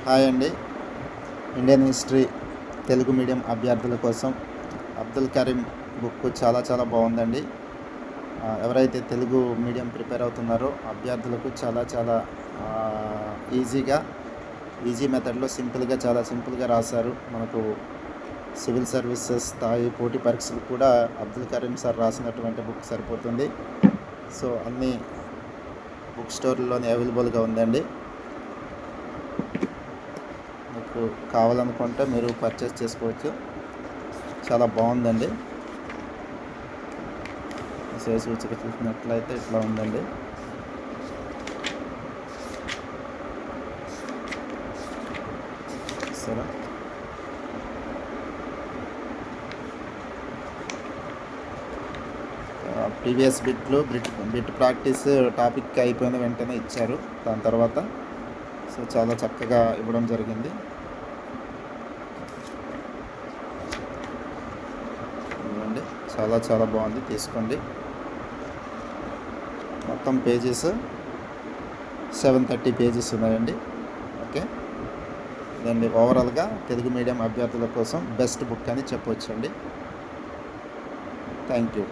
Hi అండి. Indian history Telugu medium అభ్యర్థుల కోసం అబ్దుల్ కరీం బుక్ చాలా బాగుందండి. ఎవరైతే తెలుగు మీడియం ప్రిపేర్ అవుతున్నారో అభ్యర్థులకు చాలా ఈజీ మెథడ్లో చాలా సింపుల్గా రాశారు. మనకు సివిల్ సర్వీసెస్ స్థాయి పోటీ పరీక్షలు కూడా అబ్దుల్ కరీం సార్ రాసినటువంటి బుక్ సరిపోతుంది. సో అన్ని బుక్ స్టోర్లోనే అవైలబుల్గా ఉందండి. మీకు కావాలనుకుంటే మీరు పర్చేస్ చేసుకోవచ్చు. చాలా బాగుందండి. సూచిక చూసినట్లయితే ఇట్లా ఉందండి. సరే, ప్రీవియస్ బిట్ ప్రాక్టీస్ టాపిక్ అయిపోయిన వెంటనే ఇచ్చారు. దాని తర్వాత చాలా చక్కగా ఇవ్వడం జరిగింది. చాలా బాగుంది, తీసుకోండి. మొత్తం పేజెస్ 730 పేజెస్ ఉన్నాయండి. ఓకే, దాన్ని ఓవరాల్గా తెలుగు మీడియం అభ్యర్థుల కోసం బెస్ట్ బుక్ అని చెప్పవచ్చండి. Thank you.